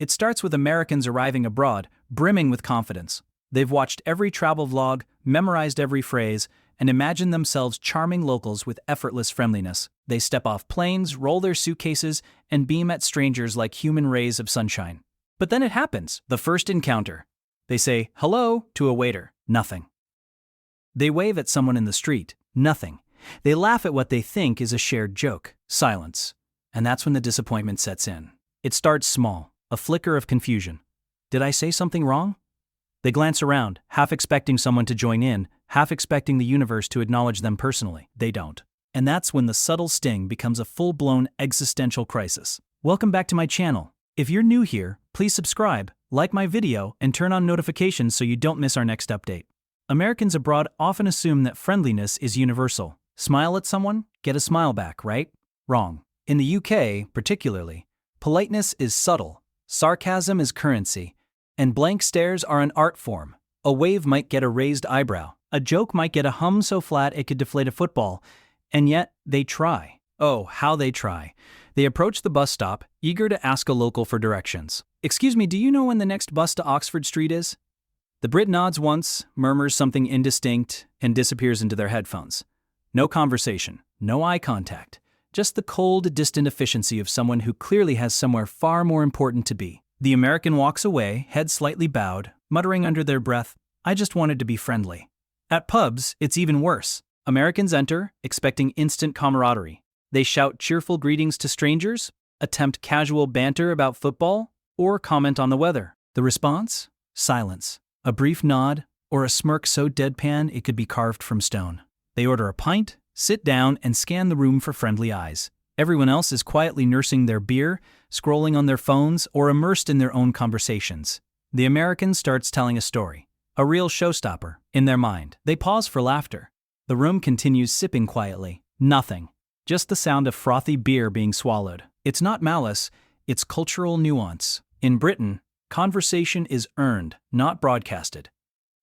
It starts with Americans arriving abroad, brimming with confidence. They've watched every travel vlog, memorized every phrase, and imagined themselves charming locals with effortless friendliness. They step off planes, roll their suitcases, and beam at strangers like human rays of sunshine. But then it happens, the first encounter. They say, "Hello," to a waiter. Nothing. They wave at someone in the street. Nothing. They laugh at what they think is a shared joke. Silence. And that's when the disappointment sets in. It starts small, a flicker of confusion. Did I say something wrong? They glance around, half expecting someone to join in, half expecting the universe to acknowledge them personally. They don't. And that's when the subtle sting becomes a full-blown existential crisis. Welcome back to my channel. If you're new here, please subscribe, like my video, and turn on notifications so you don't miss our next update. Americans abroad often assume that friendliness is universal. Smile at someone, get a smile back, right? Wrong. In the UK, particularly, politeness is subtle, sarcasm is currency, and blank stares are an art form. A wave might get a raised eyebrow. A joke might get a hum so flat it could deflate a football. And yet, they try. Oh, how they try. They approach the bus stop, eager to ask a local for directions. "Excuse me, do you know when the next bus to Oxford Street is?" The Brit nods once, murmurs something indistinct, and disappears into their headphones. No conversation, no eye contact. Just the cold, distant efficiency of someone who clearly has somewhere far more important to be. The American walks away, head slightly bowed, muttering under their breath, "I just wanted to be friendly." At pubs, it's even worse. Americans enter, expecting instant camaraderie. They shout cheerful greetings to strangers, attempt casual banter about football, or comment on the weather. The response? Silence. A brief nod, or a smirk so deadpan it could be carved from stone. They order a pint, sit down, and scan the room for friendly eyes. Everyone else is quietly nursing their beer, scrolling on their phones, or immersed in their own conversations. The American starts telling a story, a real showstopper, in their mind. They pause for laughter. The room continues sipping quietly. Nothing. Just the sound of frothy beer being swallowed. It's not malice, it's cultural nuance. In Britain, conversation is earned, not broadcasted.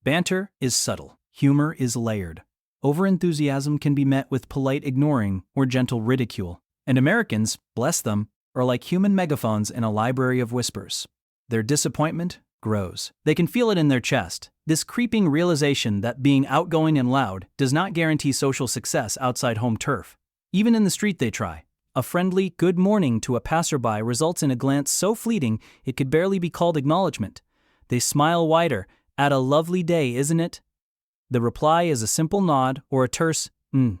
Banter is subtle. Humor is layered. Overenthusiasm can be met with polite ignoring or gentle ridicule. And Americans, bless them, are like human megaphones in a library of whispers. Their disappointment grows. They can feel it in their chest. This creeping realization that being outgoing and loud does not guarantee social success outside home turf. Even in the street they try. A friendly good morning to a passerby results in a glance so fleeting it could barely be called acknowledgement. They smile wider, "At a lovely day, isn't it?" The reply is a simple nod or a terse, "mm."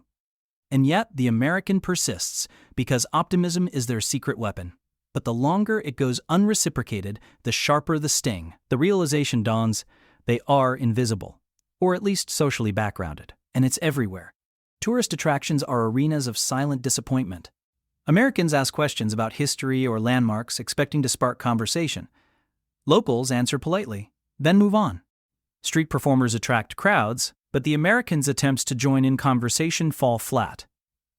And yet the American persists, because optimism is their secret weapon. But the longer it goes unreciprocated, the sharper the sting. The realization dawns, they are invisible, or at least socially backgrounded, and it's everywhere. Tourist attractions are arenas of silent disappointment. Americans ask questions about history or landmarks, expecting to spark conversation. Locals answer politely, then move on. Street performers attract crowds, but the Americans' attempts to join in conversation fall flat.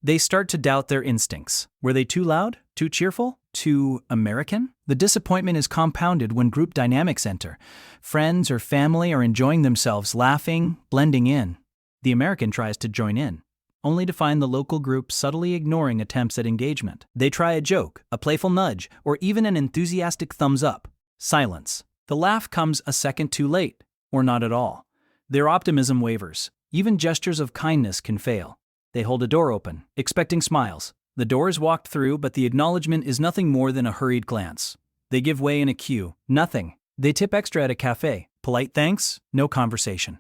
They start to doubt their instincts. Were they too loud? Too cheerful? Too American? The disappointment is compounded when group dynamics enter. Friends or family are enjoying themselves, laughing, blending in. The American tries to join in, only to find the local group subtly ignoring attempts at engagement. They try a joke, a playful nudge, or even an enthusiastic thumbs up. Silence. The laugh comes a second too late, or not at all. Their optimism wavers. Even gestures of kindness can fail. They hold a door open, expecting smiles. The door is walked through, but the acknowledgement is nothing more than a hurried glance. They give way in a queue. Nothing. They tip extra at a cafe. Polite thanks, no conversation.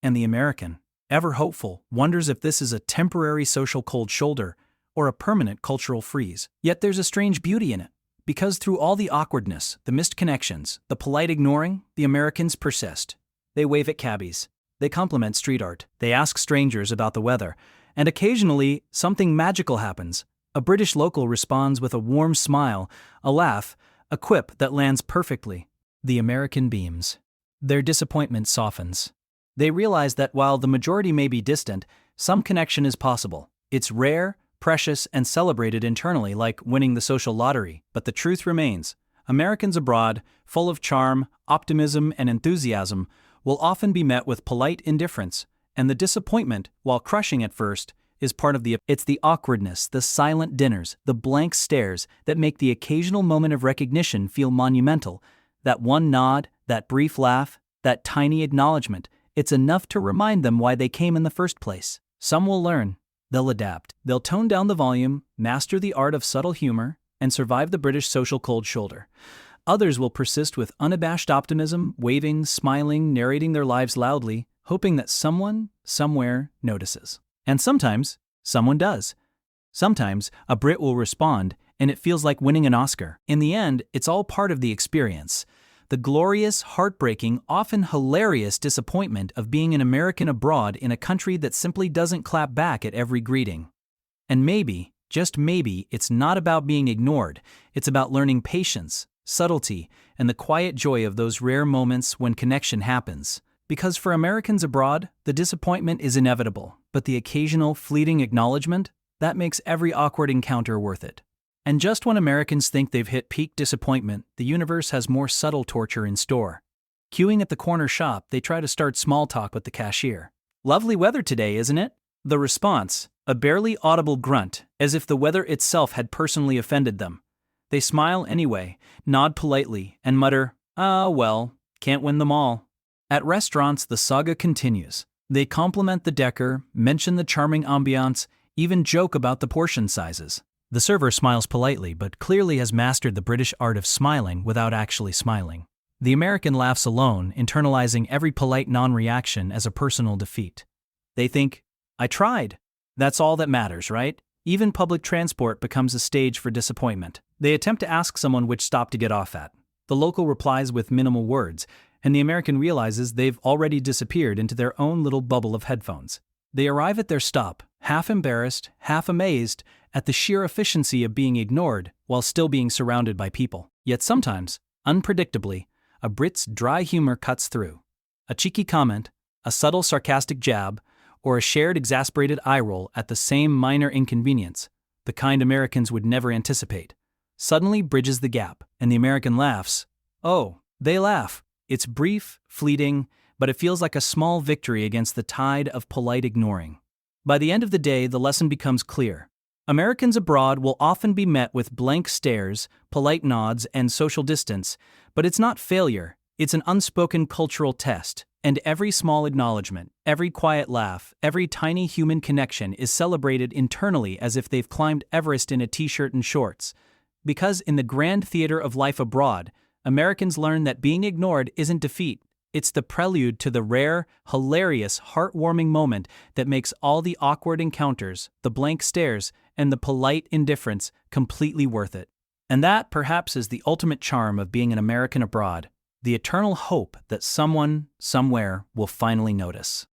And the American, ever hopeful, wonders if this is a temporary social cold shoulder or a permanent cultural freeze. Yet there's a strange beauty in it. Because through all the awkwardness, the missed connections, the polite ignoring, the Americans persist. They wave at cabbies. They compliment street art. They ask strangers about the weather. And occasionally, something magical happens. A British local responds with a warm smile, a laugh, a quip that lands perfectly. The American beams. Their disappointment softens. They realize that while the majority may be distant, some connection is possible. It's rare, precious, and celebrated internally, like winning the social lottery. But the truth remains. Americans abroad, full of charm, optimism, and enthusiasm, will often be met with polite indifference, and the disappointment, while crushing at first, is part of it's the awkwardness, the silent dinners, the blank stares that make the occasional moment of recognition feel monumental. That one nod, that brief laugh, that tiny acknowledgement, it's enough to remind them why they came in the first place. Some will learn. They'll adapt. They'll tone down the volume, master the art of subtle humor, and survive the British social cold shoulder. Others will persist with unabashed optimism, waving, smiling, narrating their lives loudly, hoping that someone, somewhere, notices. And sometimes, someone does. Sometimes, a Brit will respond, and it feels like winning an Oscar. In the end, it's all part of the experience. The glorious, heartbreaking, often hilarious disappointment of being an American abroad in a country that simply doesn't clap back at every greeting. And maybe, just maybe, it's not about being ignored, it's about learning patience, subtlety, and the quiet joy of those rare moments when connection happens. Because for Americans abroad, the disappointment is inevitable, but the occasional, fleeting acknowledgement, that makes every awkward encounter worth it. And just when Americans think they've hit peak disappointment, the universe has more subtle torture in store. Queuing at the corner shop, they try to start small talk with the cashier. "Lovely weather today, isn't it?" The response, a barely audible grunt, as if the weather itself had personally offended them. They smile anyway, nod politely, and mutter, "Ah, well, can't win them all." At restaurants, the saga continues. They compliment the decor, mention the charming ambiance, even joke about the portion sizes. The server smiles politely but clearly has mastered the British art of smiling without actually smiling. The American laughs alone, internalizing every polite non-reaction as a personal defeat. They think, "I tried. That's all that matters, right?" Even public transport becomes a stage for disappointment. They attempt to ask someone which stop to get off at. The local replies with minimal words, and the American realizes they've already disappeared into their own little bubble of headphones. They arrive at their stop, half embarrassed, half amazed, at the sheer efficiency of being ignored while still being surrounded by people. Yet sometimes, unpredictably, a Brit's dry humor cuts through. A cheeky comment, a subtle sarcastic jab, or a shared exasperated eye roll at the same minor inconvenience, the kind Americans would never anticipate, suddenly bridges the gap, and the American laughs. Oh, they laugh. It's brief, fleeting, but it feels like a small victory against the tide of polite ignoring. By the end of the day, the lesson becomes clear. Americans abroad will often be met with blank stares, polite nods, and social distance, but it's not failure, it's an unspoken cultural test, and every small acknowledgement, every quiet laugh, every tiny human connection is celebrated internally as if they've climbed Everest in a t-shirt and shorts. Because in the grand theater of life abroad, Americans learn that being ignored isn't defeat. It's the prelude to the rare, hilarious, heartwarming moment that makes all the awkward encounters, the blank stares, and the polite indifference completely worth it. And that, perhaps, is the ultimate charm of being an American abroad, the eternal hope that someone, somewhere, will finally notice.